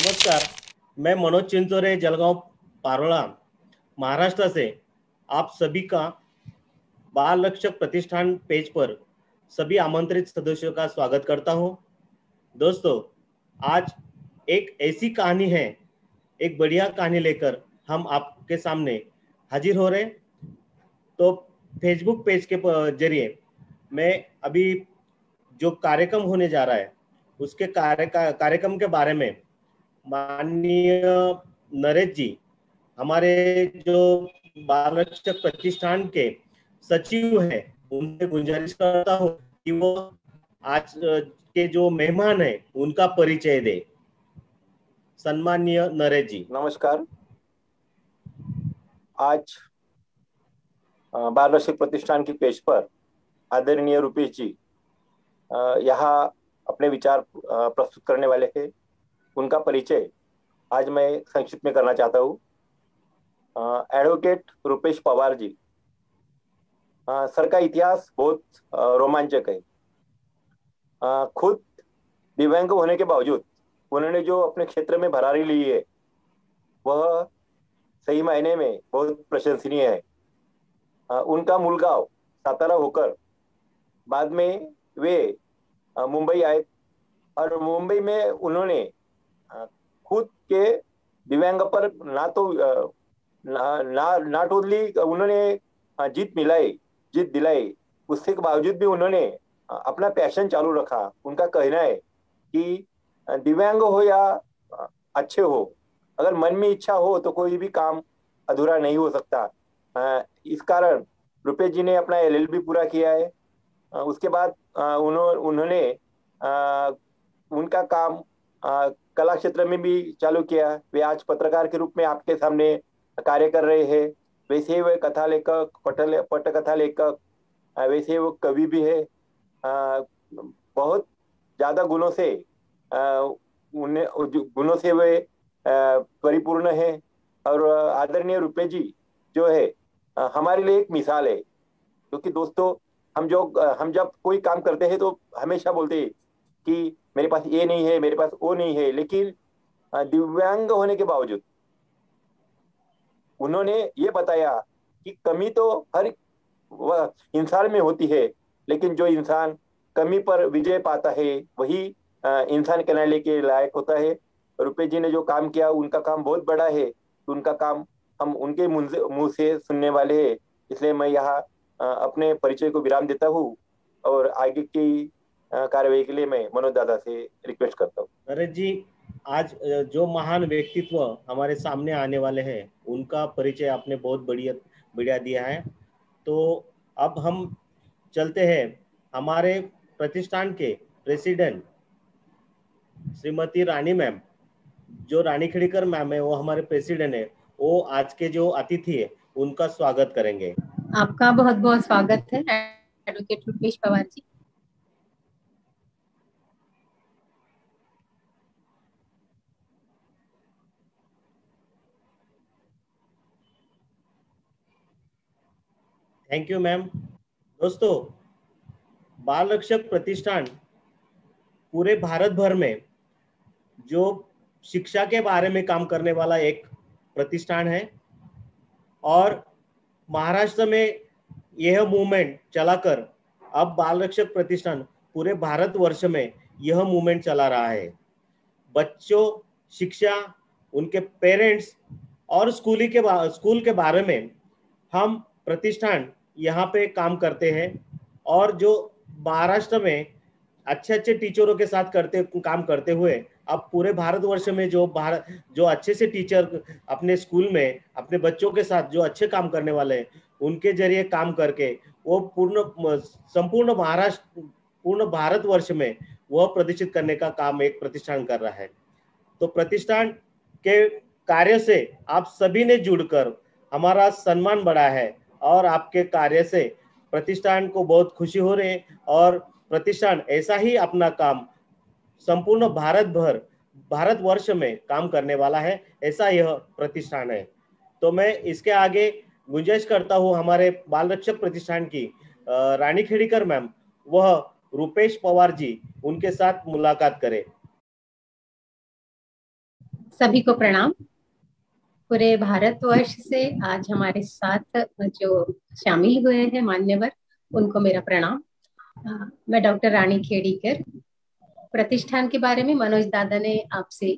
नमस्कार, मैं मनोज चिंचोरे, जलगांव पारोला, महाराष्ट्र से आप सभी का बाल रक्षक प्रतिष्ठान पेज पर सभी आमंत्रित सदस्यों का स्वागत करता हूं। दोस्तों, आज एक ऐसी कहानी है, एक बढ़िया कहानी लेकर हम आपके सामने हाजिर हो रहे। तो फेसबुक पेज के जरिए मैं अभी जो कार्यक्रम होने जा रहा है उसके कार्यक्रम के बारे में माननीय नरेश जी, हमारे जो बाल रक्षक प्रतिष्ठान के सचिव हैं, उनसे गुजारिश करता हूं कि वो आज के जो मेहमान हैं उनका परिचय दे। सम्माननीय नरेश जी। नमस्कार। आज बाल रक्षक प्रतिष्ठान की पेज पर आदरणीय रूपेश जी यहाँ अपने विचार प्रस्तुत करने वाले हैं। उनका परिचय आज मैं संक्षिप्त में करना चाहता हूँ। एडवोकेट रूपेश पवार जी, सर का इतिहास बहुत रोमांचक है। खुद दिव्यांग होने के बावजूद उन्होंने जो अपने क्षेत्र में भरारी ली है वह सही मायने में बहुत प्रशंसनीय है। उनका मूल गांव सातारा होकर बाद में वे मुंबई आए और मुंबई में उन्होंने खुद के दिव्यांग पर ना टोटली उन्होंने जीत दिलाई। उसके बावजूद भी उन्होंने अपना पैशन चालू रखा। उनका कहना है कि दिव्यांग हो या अच्छे हो, अगर मन में इच्छा हो तो कोई भी काम अधूरा नहीं हो सकता। इस कारण रुपेश जी ने अपना एलएलबी पूरा किया है। उसके बाद उन्होंने उनका काम कला क्षेत्र में भी चालू किया। वे आज पत्रकार के रूप में आपके सामने कार्य कर रहे हैं। वैसे ही वे कथा लेखक, पटकथा लेखक, वैसे वो कवि भी है। बहुत ज्यादा गुणों से वे परिपूर्ण है। और आदरणीय रुपेश जी जो है हमारे लिए एक मिसाल है। क्योंकि दोस्तों, हम जब कोई काम करते हैं तो हमेशा बोलते हैं कि मेरे पास ये नहीं है, मेरे पास वो नहीं है, लेकिन दिव्यांग होने के बावजूद उन्होंने ये बताया कि कमी तो हर इंसान में होती है, लेकिन जो इंसान कमी पर विजय पाता है वही इंसान कहलाने के लायक होता है। रुपेश जी ने जो काम किया उनका काम बहुत बड़ा है। तो उनका काम हम उनके मुंह से सुनने वाले हैं। इसलिए मैं यहाँ अपने परिचय को विराम देता हूँ और आगे की कार्यवाही के लिए मैं मनोज दादा से रिक्वेस्ट करता हूँ। नरेश जी, आज जो महान व्यक्तित्व हमारे सामने आने वाले हैं उनका परिचय आपने बहुत बढ़िया बढ़िया दिया है। तो अब हम चलते हैं हमारे प्रतिष्ठान के प्रेसिडेंट श्रीमती रानी मैम, जो रानी खेड़ीकर मैम है, वो हमारे प्रेसिडेंट है। वो आज के जो अतिथि है उनका स्वागत करेंगे। आपका बहुत बहुत स्वागत है advocate Rupesh Pawar ji. Thank you ma'am. दोस्तों, बाल रक्षक प्रतिष्ठान पूरे भारत भर में जो शिक्षा के बारे में काम करने वाला एक प्रतिष्ठान है और महाराष्ट्र में यह मूवमेंट चलाकर अब बाल रक्षक प्रतिष्ठान पूरे भारतवर्ष में यह मूवमेंट चला रहा है। बच्चों, शिक्षा, उनके पेरेंट्स और स्कूल के बारे में हम प्रतिष्ठान यहाँ पे काम करते हैं। और जो महाराष्ट्र में अच्छे टीचरों के साथ काम करते हुए अब पूरे भारतवर्ष में जो अच्छे से टीचर अपने स्कूल में अपने बच्चों के साथ जो अच्छे काम करने वाले हैं उनके जरिए काम करके वो पूर्ण भारतवर्ष में वह प्रदर्शित करने का काम एक प्रतिष्ठान कर रहा है। तो प्रतिष्ठान के कार्य से आप सभी ने जुड़कर हमारा सम्मान बढ़ा है और आपके कार्य से प्रतिष्ठान को बहुत खुशी हो रही है और प्रतिष्ठान ऐसा ही अपना काम संपूर्ण भारतवर्ष में काम करने वाला है, ऐसा यह प्रतिष्ठान है। तो मैं इसके आगे गुंजाइश करता हूँ हमारे बाल रक्षक प्रतिष्ठान की रानी खेड़ीकर मैम, वह रूपेश पवार जी उनके साथ मुलाकात करें। सभी को प्रणाम। पूरे भारतवर्ष से आज हमारे साथ जो शामिल हुए हैं मान्यवर, उनको मेरा प्रणाम। मैं डॉक्टर रानी खेड़ीकर। प्रतिष्ठान के बारे में मनोज दादा ने आपसे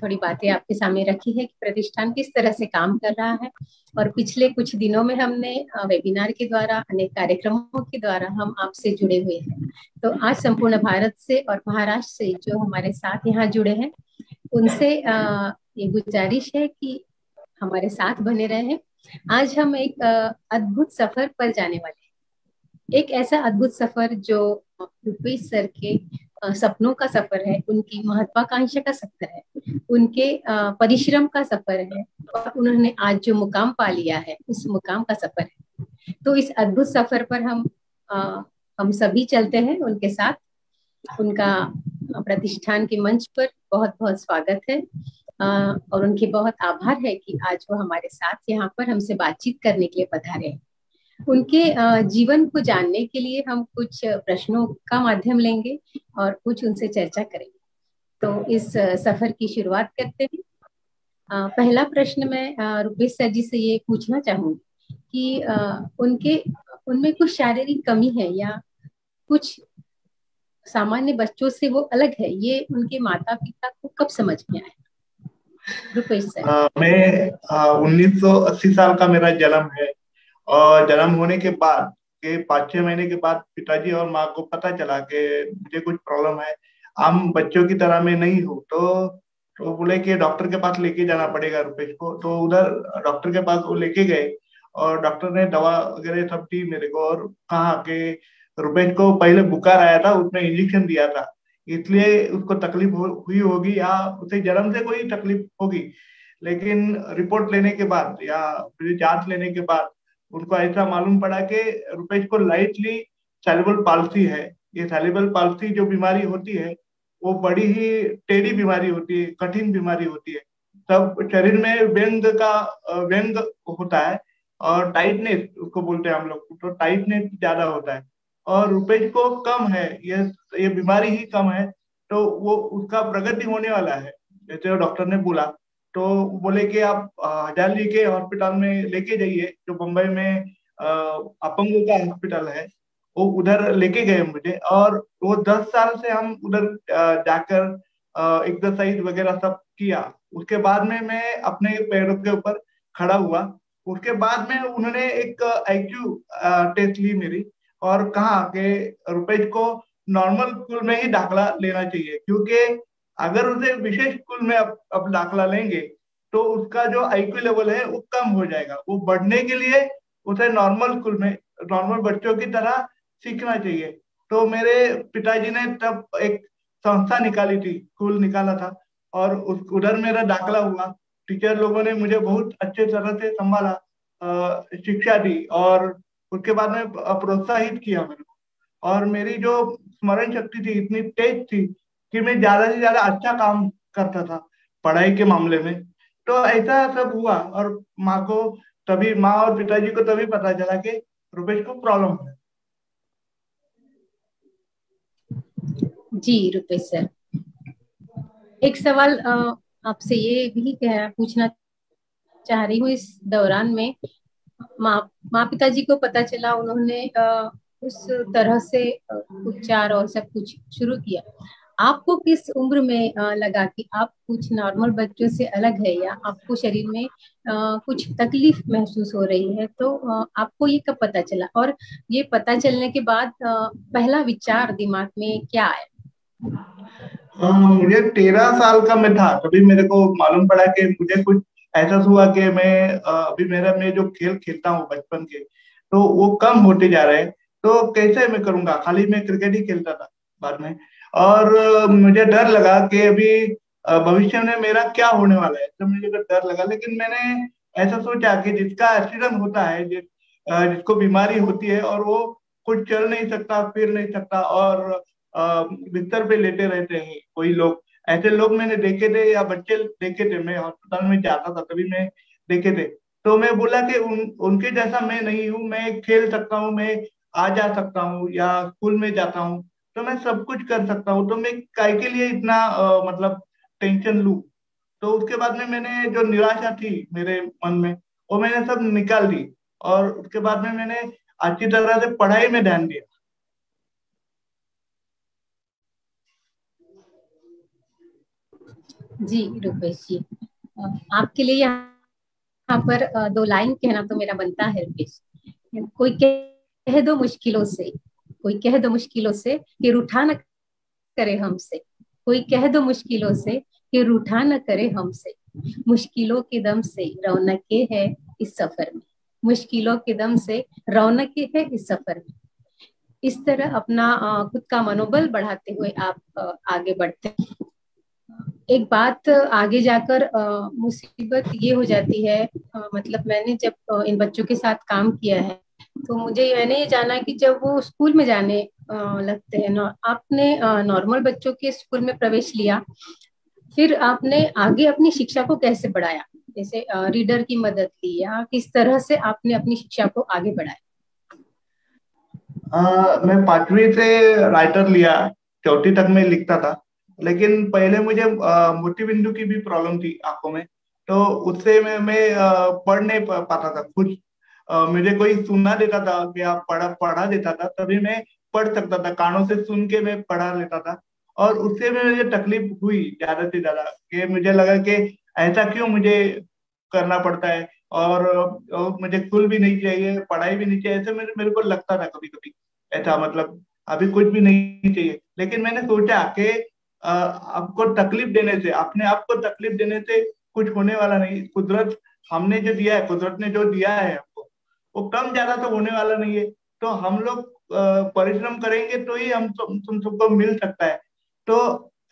थोड़ी बातें आपके सामने रखी है कि प्रतिष्ठान किस तरह से काम कर रहा है, और पिछले कुछ दिनों में हमने वेबिनार के द्वारा, अनेक कार्यक्रमों के द्वारा हम आपसे जुड़े हुए हैं। तो आज संपूर्ण भारत से और महाराष्ट्र से जो हमारे साथ यहाँ जुड़े हैं, उनसे ये गुजारिश है कि हमारे साथ बने रहें। आज हम एक अद्भुत सफर पर जाने वाले हैं। एक ऐसा अद्भुत सफर जो रुपेश सर के सपनों का सफर है, उनकी महत्वाकांक्षा का सफर है, उनके परिश्रम का सफर है, और उन्होंने आज जो मुकाम पा लिया है उस मुकाम का सफर है। तो इस अद्भुत सफर पर हम सभी चलते हैं उनके साथ। उनका प्रतिष्ठान के मंच पर बहुत बहुत स्वागत है, और उनके बहुत आभार है कि आज वो हमारे साथ यहाँ पर हमसे बातचीत करने के लिए पधारे हैं। उनके जीवन को जानने के लिए हम कुछ प्रश्नों का माध्यम लेंगे और कुछ उनसे चर्चा करेंगे। तो इस सफर की शुरुआत करते हैं। पहला प्रश्न मैं रुपेश सर जी से ये पूछना चाहूंगी कि उनमें कुछ शारीरिक कमी है या कुछ सामान्य बच्चों से वो अलग है, ये उनके माता पिता को कब समझ में आया? रुपेश सर। मैं 1980 साल का मेरा जन्म है, और जन्म होने के बाद के 5-6 महीने के बाद पिताजी और माँ को पता चला कि मुझे कुछ प्रॉब्लम है, आम बच्चों की तरह मैं नहीं हूँ। तो बोले कि डॉक्टर के पास लेके जाना पड़ेगा रुपेश को। तो उधर डॉक्टर के पास वो लेके गए, और डॉक्टर ने दवा वगैरह सब दी मेरे को, और कहा कि रुपेश को पहले बुखार आया था, उसमें इंजेक्शन दिया था, इसलिए उसको तकलीफ हुई होगी, या उसे जन्म से कोई तकलीफ होगी। लेकिन रिपोर्ट लेने के बाद या फिर जांच लेने के बाद उनको ऐसा मालूम पड़ा कि रुपेश को लाइटली सेरेब्रल पाल्सी है। ये सेरेब्रल पाल्सी जो बीमारी होती है वो बड़ी ही टेढ़ी बीमारी होती है, कठिन बीमारी होती है। सब शरीर में व्यंग होता है, और टाइटनेस उसको बोलते हैं हम लोग, तो टाइटनेस ज्यादा होता है। और रुपेश को कम है, ये बीमारी ही कम है, तो वो उसका प्रगति होने वाला है, जैसे डॉक्टर ने बोला। तो बोले कि आप हजारली के हॉस्पिटल में लेके जाइए, जो बम्बई में अपंगों का हॉस्पिटल है, वो उधर लेके गए मुझे। और वो 10 साल से हम उधर जाकर एक्सरसाइज वगैरह सब किया। उसके बाद में मैं अपने पैरों के ऊपर खड़ा हुआ। उसके बाद में उन्होंने एक IQ टेस्ट ली मेरी, और कहा कि रुपेश को नॉर्मल स्कूल में ही दाखला लेना चाहिए, क्योंकि अगर उसे विशेष स्कूल में अब दाखला लेंगे तो उसका जो IQ लेवल है वो कम हो जाएगा। वो बढ़ने के लिए उसे नॉर्मल स्कूल में नॉर्मल बच्चों की तरह सीखना चाहिए। तो मेरे पिताजी ने तब एक संस्था निकाली थी, स्कूल निकाला था, और उधर मेरा दाखला हुआ। टीचर लोगों ने मुझे बहुत अच्छे तरह से संभाला, शिक्षा दी, और उसके बाद में प्रोत्साहित किया मेरे को। और मेरी जो स्मरण शक्ति थी इतनी तेज थी कि मैं ज्यादा से ज्यादा अच्छा काम करता था पढ़ाई के मामले में। तो ऐसा सब हुआ, और माँ और पिताजी को तभी पता चला कि रुपेश को प्रॉब्लम है। जी रुपेश सर, एक सवाल आपसे ये भी पूछना चाह रही हूँ। इस दौरान में माँ पिताजी को पता चला, उन्होंने उस तरह से उपचार और सब कुछ शुरू किया। आपको किस उम्र में लगा कि आप कुछ नॉर्मल बच्चों से अलग है, या आपको शरीर में कुछ तकलीफ महसूस हो रही है? तो आपको ये कब पता चला, और ये पता चलने के बाद पहला विचार दिमाग में क्या आया? मुझे 13 साल का मैं था, तभी मेरे को मालूम पड़ा कि मुझे कुछ ऐसा हुआ कि मैं जो खेल खेलता हूँ बचपन के, तो वो कम होते जा रहे हैं। तो कैसे मैं करूंगा, खाली मैं क्रिकेट ही खेलता था बाद में। और मुझे डर लगा कि अभी भविष्य में मेरा क्या होने वाला है, तो मुझे डर लगा। लेकिन मैंने ऐसा सोचा कि जिसका एक्सीडेंट होता है, जिसको बीमारी होती है, और वो कुछ चल नहीं सकता, फिर नहीं सकता, और बिस्तर पे लेटे रहते हैं कोई लोग, ऐसे लोग मैंने देखे थे, या बच्चे देखे थे। मैं अस्पताल में जाता था तभी मैं देखे थे। तो मैं बोला कि उनके जैसा मैं नहीं हूँ, मैं खेल सकता हूँ, मैं आ जा सकता हूँ, या स्कूल में जाता हूँ, तो मैं सब कुछ कर सकता हूँ। तो मैं काय के लिए इतना मतलब टेंशन लूं। तो उसके बाद में मैंने जो निराशा थी मेरे मन में वो मैंने सब निकाल दी, और उसके बाद में मैंने अच्छी तरह से पढ़ाई में ध्यान दिया। जी रुपेश जी, आपके लिए यहाँ पर दो लाइन कहना तो मेरा बनता है रुपेश। कोई कह दो मुश्किलों से, कोई कह दो मुश्किलों से कि रूठा न करे हमसे, कोई कह दो मुश्किलों से कि रूठा न करे हमसे, मुश्किलों के दम से रौनकें है इस सफर में, मुश्किलों के दम से रौनकें है इस सफर में। इस तरह अपना खुद का मनोबल बढ़ाते हुए आप आगे बढ़ते हैं। एक बात आगे जाकर मुसीबत ये हो जाती है, मतलब मैंने जब इन बच्चों के साथ काम किया है तो मैंने ये जाना कि जब वो स्कूल में जाने लगते हैं ना, आपने नॉर्मल बच्चों के स्कूल में प्रवेश लिया, फिर आपने आगे अपनी शिक्षा को कैसे बढ़ाया, जैसे रीडर की मदद ली या किस तरह से आपने अपनी शिक्षा को आगे बढ़ाया? मैं 5वीं से राइटर लिया, 4वीं तक मैं लिखता था, लेकिन पहले मुझे मोती बिंदु की भी प्रॉब्लम थी आंखों में, तो उससे मैं पढ़ नहीं पाता था कुछ। मुझे कोई सुनना देता था कि आप पढ़ा देता था, तभी मैं पढ़ सकता था, कानों से सुन के मैं पढ़ा लेता था। और उससे भी मुझे तकलीफ हुई ज्यादा से ज्यादा, कि मुझे लगा कि ऐसा क्यों मुझे करना पड़ता है, और मुझे स्कूल भी नहीं चाहिए, पढ़ाई भी नहीं चाहिए, ऐसे मेरे को लगता था कभी कभी। ऐसा मतलब अभी कुछ भी नहीं चाहिए। लेकिन मैंने सोचा कि आपको तकलीफ देने से, अपने आप को तकलीफ देने से कुछ होने वाला नहीं। कुदरत हमने जो दिया है, कुदरत ने जो दिया है हमको, वो कम ज्यादा तो होने वाला नहीं है। तो हम लोग परिश्रम करेंगे तो ही तुम सबको मिल सकता है। तो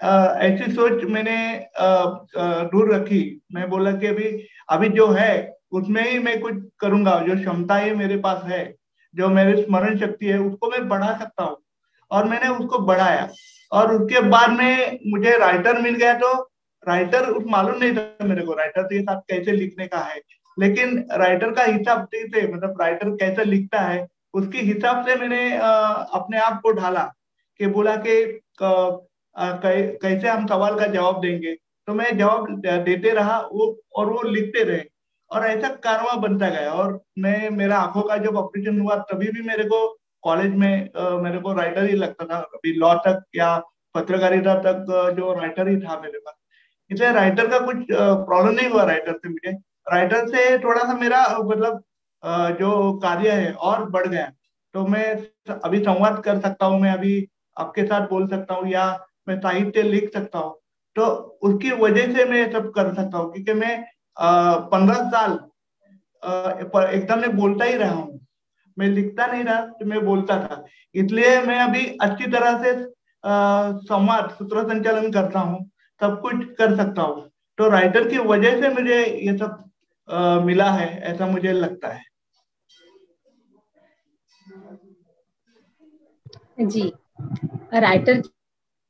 ऐसी सोच मैंने दूर रखी। मैं बोला कि अभी अभी जो है उसमें ही मैं कुछ करूंगा, जो क्षमताएं मेरे पास है, जो मेरी स्मरण शक्ति है, उसको मैं बढ़ा सकता हूँ। और मैंने उसको बढ़ाया, और उसके बाद में मुझे राइटर मिल गया। तो राइटर उस मालूम नहीं था मेरे को राइटर के साथ कैसे लिखने का है, लेकिन राइटर का हिसाब से, मतलब राइटर कैसे लिखता है उसके हिसाब से मैंने अपने आप को ढाला, कि बोला कि कैसे हम सवाल का जवाब देंगे। तो मैं जवाब देते रहा, और वो लिखते रहे, और ऐसा कारवा बनता गया। और मेरा आंखों का जब ऑपरेशन हुआ तभी भी मेरे को कॉलेज में मेरे को राइटर ही लगता था, अभी लॉ तक या पत्रकारिता तक जो राइटर ही था मेरे पास। इसलिए राइटर का कुछ प्रॉब्लम नहीं हुआ राइटर से मुझे। राइटर से थोड़ा सा मेरा मतलब जो कार्य है और बढ़ गया। तो मैं अभी संवाद कर सकता हूँ, मैं अभी आपके साथ बोल सकता हूँ, या मैं साहित्य लिख सकता हूँ। तो उसकी वजह से मैं ये सब कर सकता हूँ, क्योंकि मैं 15 साल एकदम मैं बोलता ही रहा हूँ। मैं लिखता नहीं रहा, तो मैं बोलता था। इसलिए मैं अभी अच्छी तरह से संवाद सूत्र संचालन करता हूँ, सब कुछ कर सकता हूँ। तो राइटर की वजह से मुझे ये सब मिला है, ऐसा मुझे लगता है। जी, राइटर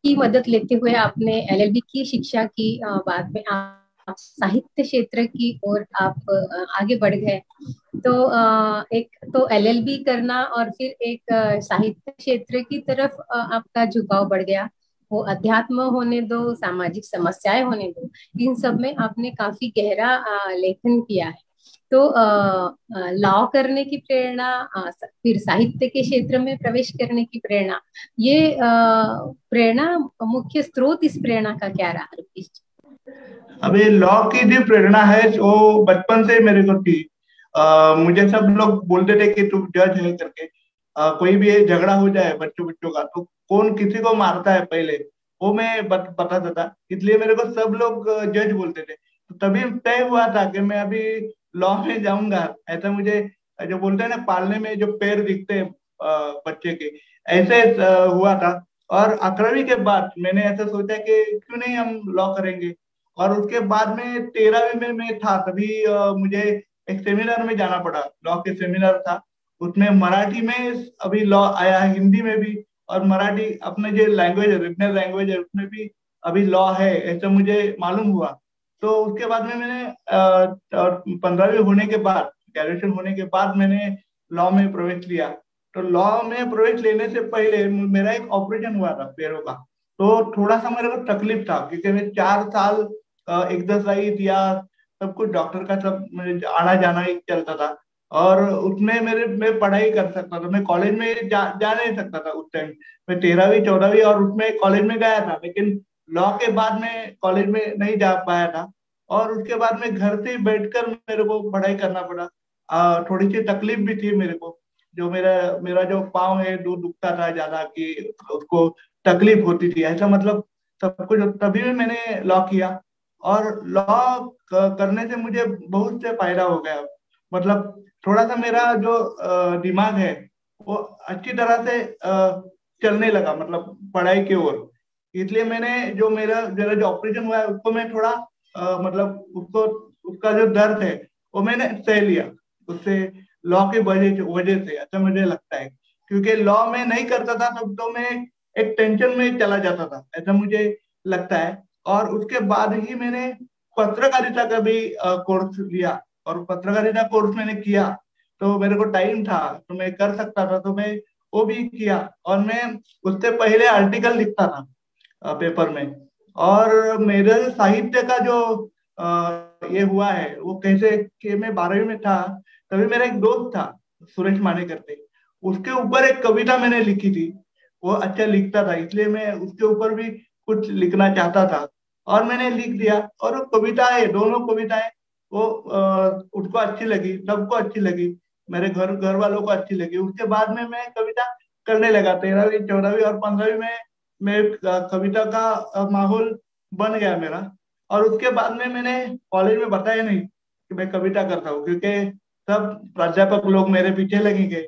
की मदद लेते हुए आपने एलएलबी की शिक्षा की, बाद में आप साहित्य क्षेत्र की ओर आप आगे बढ़ गए। तो एक तो एलएलबी करना और फिर एक साहित्य क्षेत्र की तरफ आपका झुकाव बढ़ गया। वो अध्यात्म होने दो, सामाजिक समस्याएं होने दो, इन सब में आपने काफी गहरा लेखन किया है। तो लॉ करने की प्रेरणा, फिर साहित्य के क्षेत्र में प्रवेश करने की प्रेरणा, ये प्रेरणा, मुख्य स्रोत इस प्रेरणा का क्या रहा रुपेश जी? अभी लॉ की जो प्रेरणा है वो बचपन से मेरे को थी। मुझे सब लोग बोलते थे कि तू जज है करके। कोई भी झगड़ा हो जाए बच्चों बच्चों का, तो कौन किसी को मारता है पहले वो मैं बताता था। इसलिए मेरे को सब लोग जज बोलते थे। तो तभी तय हुआ था कि मैं अभी लॉ में जाऊंगा। ऐसा मुझे जो बोलते हैं ना, पालने में जो पैर दिखते हैं बच्चे के, ऐसे हुआ था। और 11वीं के बाद मैंने ऐसा सोचा कि क्यों नहीं हम लॉ करेंगे। और उसके बाद में 13वीं में मैं था, तभी मुझे एक सेमिनार में जाना पड़ा, लॉ के सेमिनार था। उसमें मराठी में अभी लॉ आया है, हिंदी में भी, और मराठी अपने जो लैंग्वेज है, रीजनल लैंग्वेज है, उसमें भी अभी लॉ है, ऐसा मुझे मालूम हुआ। तो उसके बाद में मैंने 15वीं होने के बाद, ग्रेजुएशन होने के बाद मैंने लॉ में प्रवेश लिया। तो लॉ में प्रवेश लेने से पहले मेरा एक ऑपरेशन हुआ था पैरों का। तो थोड़ा सा मेरे को तकलीफ था, क्योंकि मैं 4 साल एक्सरसाइज या सब कुछ डॉक्टर का सब आना जाना ही चलता था। और उसमें मैं पढ़ाई कर सकता था। मैं कॉलेज में जा नहीं सकता था उस टाइम। मैं 13वीं 14वीं और उसमें कॉलेज में गया था, लेकिन लॉ के बाद में कॉलेज में नहीं जा पाया था। और उसके बाद में घर से ही बैठकर मेरे को पढ़ाई करना पड़ा। थोड़ी सी तकलीफ भी थी मेरे को। जो मेरा मेरा जो पाँव है दुखता था ज्यादा, कि उसको तकलीफ होती थी, ऐसा मतलब सब कुछ। तभी भी मैंने लॉ किया। और लॉ करने से मुझे बहुत से फायदा हो गया। मतलब थोड़ा सा मेरा जो दिमाग है वो अच्छी तरह से चलने लगा, मतलब पढ़ाई की ओर। इसलिए मैंने जो मेरा मेरा जो ऑपरेशन हुआ है उसको मैं थोड़ा मतलब उसको उसका जो दर्द है वो मैंने सह लिया उससे, लॉ की वजह से, ऐसा मुझे लगता है। क्योंकि लॉ में नहीं करता था तब तो मैं एक टेंशन में चला जाता था, ऐसा मुझे लगता है। और उसके बाद ही मैंने पत्रकारिता का भी कोर्स लिया। और पत्रकारिता कोर्स मैंने किया, तो मेरे को टाइम था तो मैं कर सकता था, तो मैं वो भी किया। और मैं उससे पहले आर्टिकल लिखता था पेपर में। और मेरे साहित्य का जो ये हुआ है वो कैसे कि मैं 12वीं में था, तभी मेरा एक दोस्त था सुरेश माने करते, उसके ऊपर एक कविता मैंने लिखी थी। वो अच्छा लिखता था, इसलिए मैं उसके ऊपर भी कुछ लिखना चाहता था। और मैंने लिख दिया। और वो कविताएं, दोनों कविताएं वो उसको अच्छी लगी, सबको अच्छी लगी, मेरे घर वालों को अच्छी लगी। उसके बाद में मैं कविता करने लगा। 13वीं 14वीं और 15वीं में मैं कविता का माहौल बन गया मेरा। और उसके बाद में मैंने कॉलेज में बताया नहीं कि मैं कविता करता हूँ, क्योंकि सब प्राध्यापक लोग मेरे पीछे लगेंगे,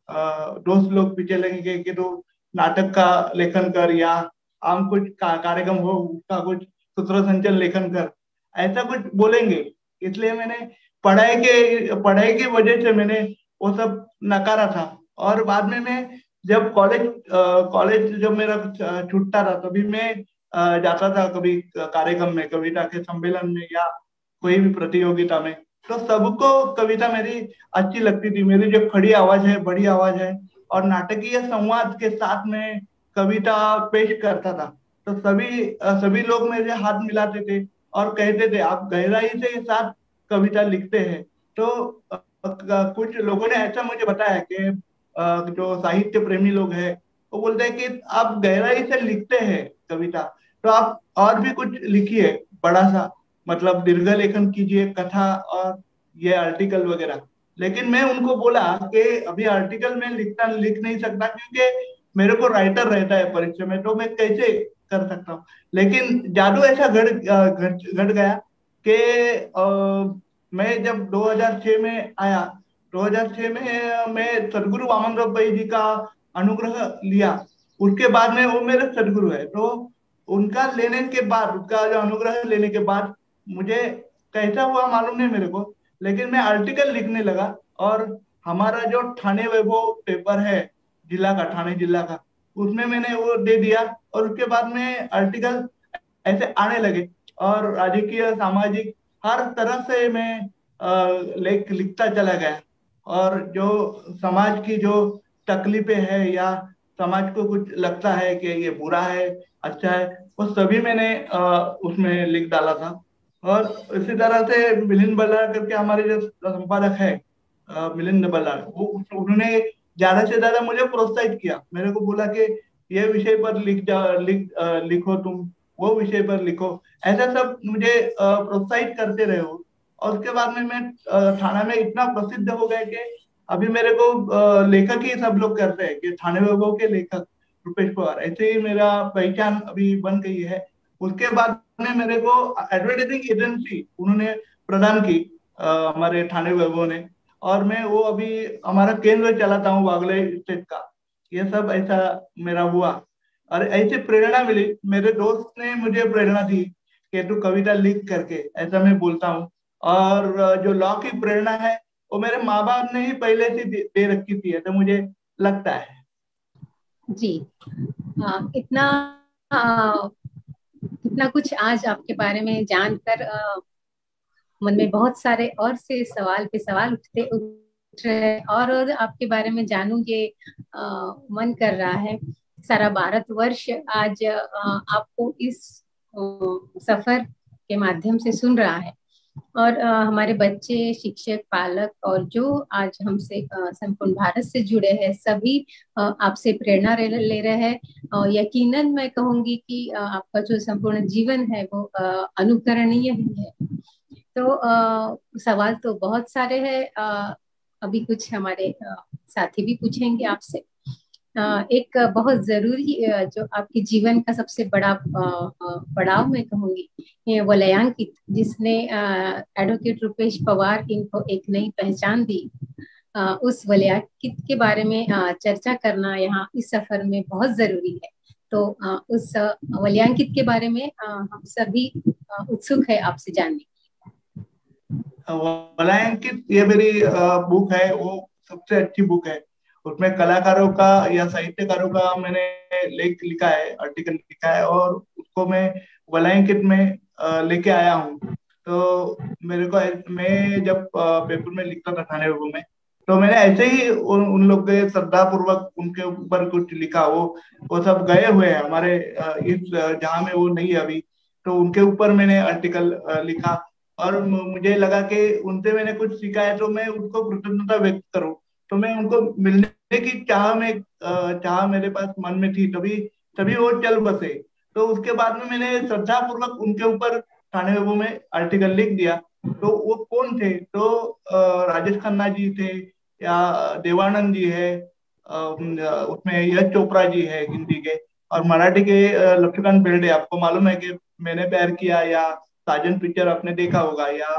दोस्त लोग पीछे लगेंगे कि तो नाटक का लेखन कर, या आम कुछ कार्यक्रम हो उसका कुछ सूत्र संचलन लेखन कर, ऐसा कुछ बोलेंगे। इसलिए मैंने पढ़ाई की वजह से मैंने वो सब नकारा था। और बाद में मैं जब कॉलेज जब मेरा छूटता था, तभी मैं जाता था कभी कार्यक्रम में, कविता के सम्मेलन में या कोई भी प्रतियोगिता में। तो सबको कविता मेरी अच्छी लगती थी। मेरी जो खड़ी आवाज है, बड़ी आवाज है, और नाटकीय संवाद के साथ में कविता पेश करता था, तो सभी लोग मेरे हाथ मिलाते थे और कहते थे आप गहराई से साथ कविता लिखते हैं। तो कुछ लोगों ने ऐसा मुझे बताया कि जो साहित्य प्रेमी लोग हैं वो बोलते हैं कि आप गहराई से लिखते हैं कविता, तो आप और भी कुछ लिखिए, बड़ा सा, मतलब दीर्घ लेखन कीजिए, कथा और ये आर्टिकल वगैरह। लेकिन मैं उनको बोला कि अभी आर्टिकल में लिख नहीं सकता, क्योंकि मेरे को राइटर रहता है परीक्षा में, तो मैं कैसे कर सकता हूँ। लेकिन जादू ऐसा घट गया कि मैं जब 2006 में आया, 2006 में मैं सदगुरु वामन राव भाई जी का अनुग्रह लिया। उसके बाद में वो मेरे सदगुरु है, तो उनका लेने के बाद, उसका जो अनुग्रह लेने के बाद मुझे कैसा हुआ मालूम नहीं मेरे को, लेकिन मैं आर्टिकल लिखने लगा। और हमारा जो ठाणे वैभव पेपर है जिला का, ठाणे जिला का, उसमें मैंने वो दे दिया। और उसके बाद में आर्टिकल ऐसे आने लगे। और राजकीय, सामाजिक, हर तरह से मैं लेख लिखता चला गया। और जो समाज की जो तकलीफें हैं, या समाज को कुछ लगता है कि ये बुरा है, अच्छा है, वो सभी मैंने उसमें लिख डाला था। और इसी तरह से मिलिंद बल्लाळ करके हमारे जो संपादक है, मिलिंद बल्लाळ, वो उन्होंने ज्यादा से ज्यादा मुझे प्रोत्साहित किया। मेरे को बोला कि ये विषय पर लिखो तुम, वो विषय पर लिखो, ऐसा सब मुझे प्रोत्साहित करते रहे हो। और उसके बाद में मैं थाना में इतना प्रसिद्ध हो गया कि अभी मेरे को लेखक ही सब लोग करते हैं कि थाने वैभव के लेखक रुपेश पवार, ऐसे ही मेरा पहचान अभी बन गई है। उसके बाद में मेरे को एडवर्टाइजिंग एजेंसी उन्होंने प्रदान की हमारे थाने वैभव ने। और मैं वो अभी हमारा केंद्र चलाता हूँ वागले स्टेट का। ये सब ऐसा मेरा हुआ। और ऐसे प्रेरणा मिली, मेरे दोस्त ने मुझे प्रेरणा दी कि तू कविता लिख करके, ऐसा मैं बोलता हूँ। और जो लॉ की प्रेरणा है वो मेरे माँ बाप ने ही पहले से दे रखी थी, ऐसा मुझे लगता है। जी, इतना इतना कुछ आज आपके बारे में जानकर मन में बहुत सारे और से सवाल पे सवाल उठ रहे हैं, और आपके बारे में जानूं, ये मन कर रहा है। सारा भारतवर्ष आज आपको इस सफर के माध्यम से सुन रहा है। और हमारे बच्चे, शिक्षक, पालक और जो आज हमसे संपूर्ण भारत से जुड़े हैं, सभी आपसे प्रेरणा ले रहे हैं। यकीनन मैं कहूंगी कि आपका जो संपूर्ण जीवन है वो अनुकरणीय ही है। तो सवाल तो बहुत सारे हैं, अभी कुछ हमारे साथी भी पूछेंगे आपसे। एक बहुत जरूरी जो आपके जीवन का सबसे बड़ा पड़ाव मैं कहूंगी, ये वलयांकित, जिसने एडवोकेट रुपेश पवार इनको एक नई पहचान दी, उस वलयांकित के बारे में चर्चा करना यहाँ इस सफर में बहुत जरूरी है। तो उस वलयांकित के बारे में हम सभी उत्सुक है आपसे जानने। वलयांकित ये मेरी बुक है, वो सबसे अच्छी बुक है। उसमें कलाकारों का या साहित्यकारों का मैंने लेख लिखा है, आर्टिकल लिखा है, और उसको मैं वलयांकित में लेके आया हूँ। तो मेरे को, मैं जब पेपर में लिखता था थाने बाबू में, तो मैंने ऐसे ही उन लोग के श्रद्धा पूर्वक उनके ऊपर कुछ लिखा। वो सब गए हुए हैं हमारे इस जहाँ में वो नहीं है अभी, तो उनके ऊपर मैंने आर्टिकल लिखा। और मुझे लगा कि उनसे मैंने कुछ सीखा है, तो मैं उनको कृतज्ञता व्यक्त करूं। तो मैं उनको मिलने की चाह मेरे पास मन में थी, तभी तभी वो चल बसे। तो उसके बाद में मैंने श्रद्धा पूर्वक उनके ऊपर थाने बाबू में आर्टिकल लिख दिया। तो वो कौन थे? तो राजेश खन्ना जी थे, या देवानंद जी है, उसमें यश चोपड़ा जी है हिंदी के, और मराठी के लक्ष्मीकांत बेर्डे। आपको मालूम है कि मैंने प्यार किया या साजन पिक्चर आपने देखा होगा, या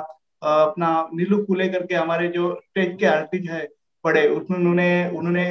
अपना नीलू फुले करके हमारे जो स्टेज के आर्टिस्ट है बड़े, उसमें उन्होंने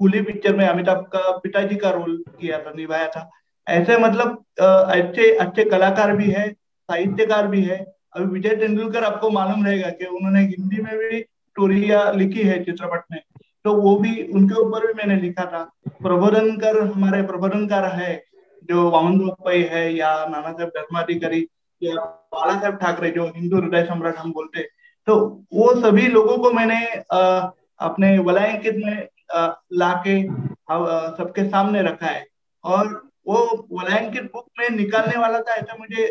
कूली पिक्चर में अमिताभ का पिताजी का रोल किया था, निभाया था। ऐसे मतलब अच्छे अच्छे कलाकार भी है, साहित्यकार भी है। अभी विजय तेंदुलकर, आपको मालूम रहेगा कि उन्होंने हिंदी में भी स्टोरियां लिखी है चित्रपट में, तो वो भी उनके ऊपर भी मैंने लिखा था। प्रबोधनकर, हमारे प्रबोधनकार है जो वामन पै है, या नाना साहेब धर्माधिकारी, या बाला साहेब ठाकरे जो हिंदू हृदय सम्राट हम बोलते हैं। तो वो सभी लोगों को मैंने अपने वलयांकित में लाके सबके सामने रखा है। और वो वलयांकित बुक में निकालने वाला था, ऐसा मुझे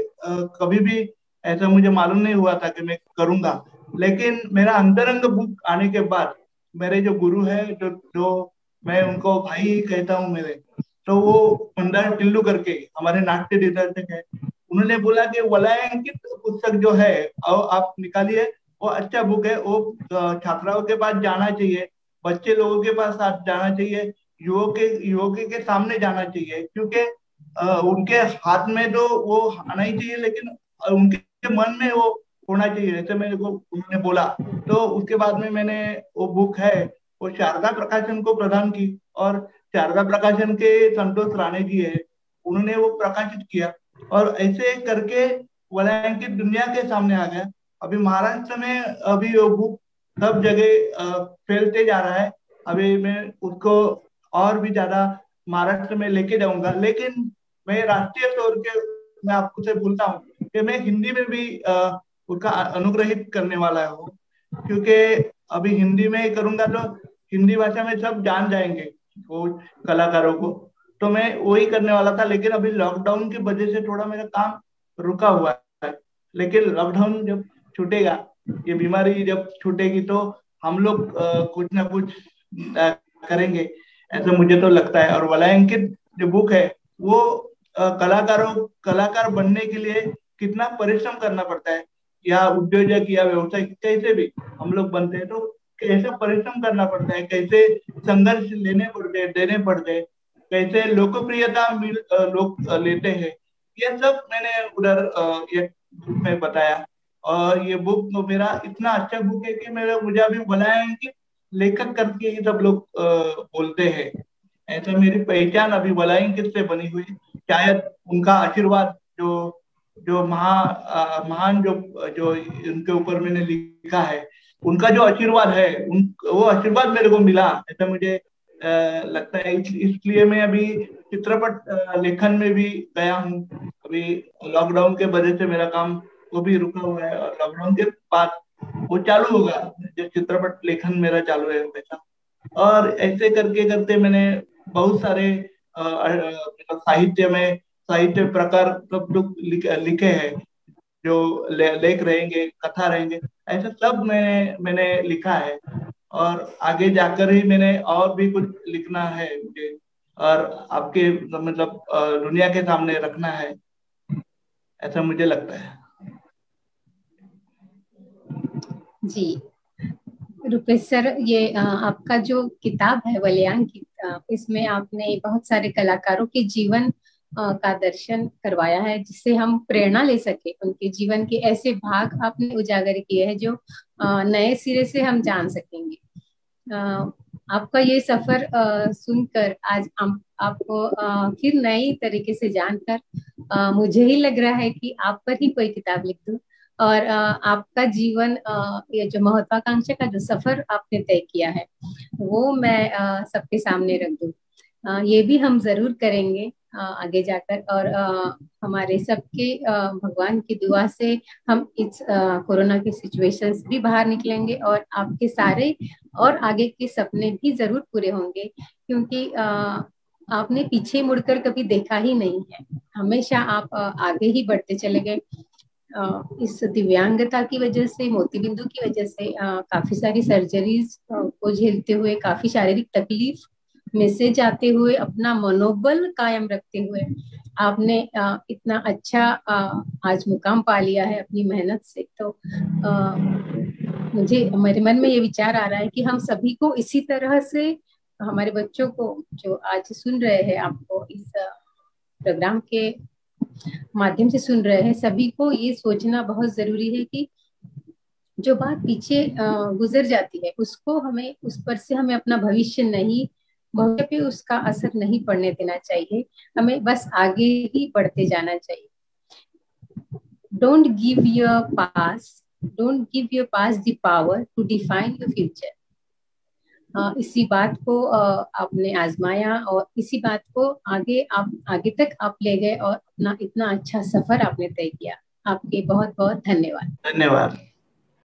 कभी भी ऐसा मुझे मालूम नहीं हुआ था कि मैं करूंगा। लेकिन मेरा अंतरंग बुक आने के बाद मेरे जो गुरु है, जो मैं उनको भाई ही कहता हूँ मेरे, तो वो मंदार टिल्लू करके हमारे नाट्य दिग्दर्शक है। उन्होंने बोला कि वलयांकित पुस्तक जो है आप निकालिए, वो अच्छा बुक है, वो छात्राओं के पास जाना चाहिए, बच्चे लोगों के पास जाना चाहिए, युवकों के सामने जाना चाहिए, क्योंकि उनके हाथ में तो वो आना ही चाहिए, लेकिन उनके मन में वो होना चाहिए, ऐसे मेरे को उन्होंने बोला। तो उसके बाद में मैंने वो बुक है वो शारदा प्रकाशन को प्रदान की, और शारदा प्रकाशन के संतोष राणे जी है, उन्होंने वो प्रकाशित किया। और ऐसे करके वलयांकित दुनिया के सामने आ गया। अभी महाराष्ट्र में अभी वो बुक सब जगह फैलते जा रहा है। अभी मैं उसको और भी ज्यादा महाराष्ट्र में लेके जाऊंगा। लेकिन मैं राष्ट्रीय तौर के, मैं आपको से बोलता हूँ कि मैं हिंदी में भी उसका अनुग्रहित करने वाला हूँ, क्योंकि अभी हिंदी में ही करूंगा तो हिंदी भाषा में सब जान जाएंगे वो कलाकारों को। तो मैं वही करने वाला था, लेकिन अभी लॉकडाउन की वजह से थोड़ा मेरा काम रुका हुआ है। लेकिन लॉकडाउन जब छूटेगा, ये बीमारी जब छूटेगी, तो हम लोग कुछ ना कुछ करेंगे, ऐसा मुझे तो लगता है। और वलयांकित जो बुक है वो कलाकार बनने के लिए कितना परिश्रम करना पड़ता है, या उद्योजक या व्यवसाय कैसे भी हम लोग बनते हैं, तो कैसे परिश्रम करना पड़ता है, कैसे संघर्ष लेने पड़ते हैं, देने पड़ते हैं, कैसे लोकप्रियता लोग लेते हैं, ये सब मैंने उधर ये बुक में बताया। और ये बुक मेरा इतना अच्छा बुक है कि मुझे अभी बुलाया है कि लेखक करके ही सब लोग बोलते हैं। ऐसा मेरी पहचान अभी वलयांकित से बनी हुई। शायद उनका आशीर्वाद, जो जो महान जो जो उनके ऊपर मैंने लिखा है, उनका जो आशीर्वाद है, वो आशीर्वाद मेरे को मिला, ऐसा मुझे लगता है। इसलिए मैं अभी चित्रपट लेखन में भी गया हूँ। अभी लॉकडाउन के वजह से मेरा काम वो भी रुका हुआ है, और लॉकडाउन के बाद वो चालू होगा, जो चित्रपट लेखन मेरा चालू है वैसा। और ऐसे करके करते मैंने बहुत सारे साहित्य प्रकार सब लोग लिखे हैं। जो लेख रहेंगे, कथा रहेंगे, ऐसा सब मैंने लिखा है। और आगे जाकर ही मैंने और भी कुछ लिखना है मुझे, और आपके मतलब दुनिया के सामने रखना है, ऐसा मुझे लगता है। जी रुपेश सर, ये आपका जो किताब है वलयांक किताब, इसमें आपने बहुत सारे कलाकारों के जीवन का दर्शन करवाया है, जिससे हम प्रेरणा ले सके। उनके जीवन के ऐसे भाग आपने उजागर किए हैं जो नए सिरे से हम जान सकेंगे। आपका ये सफर सुनकर आज आपको फिर नई तरीके से जानकर मुझे ही लग रहा है कि आप पर ही कोई किताब लिख दूं, और आपका जीवन, ये जो महत्वाकांक्षा का जो सफर आपने तय किया है वो मैं सबके सामने रख दूं। ये भी हम जरूर करेंगे आगे जाकर, और हमारे सबके भगवान की दुआ से हम इस कोरोना की सिचुएशन से भी बाहर निकलेंगे, और आपके सारे और आगे के सपने भी जरूर पूरे होंगे, क्योंकि आपने पीछे मुड़कर कभी देखा ही नहीं है। हमेशा आप आगे ही बढ़ते चले गए। इस दिव्यांगता की वजह से, मोतीबिंदु की वजह से काफी सारी सर्जरीज को झेलते हुए, काफी शारीरिक तकलीफ में से जाते हुए, अपना मनोबल कायम रखते हुए आपने इतना अच्छा आज मुकाम पा लिया है अपनी मेहनत से। तो मुझे, मेरे मन में ये विचार आ रहा है कि हम सभी को इसी तरह से, हमारे बच्चों को जो आज सुन रहे हैं, आपको इस प्रोग्राम के माध्यम से सुन रहे हैं, सभी को ये सोचना बहुत जरूरी है कि जो बात पीछे गुजर जाती है उसको हमें, उस पर से हमें अपना भविष्य पे उसका असर नहीं पड़ने देना चाहिए। हमें बस आगे ही बढ़ते जाना चाहिए। Don't give your past the power to define your future. इसी बात को आपने आजमाया, और इसी बात को आगे तक आप ले गए, और अपना इतना अच्छा सफर आपने तय किया। आपके बहुत बहुत धन्यवाद। धन्यवाद।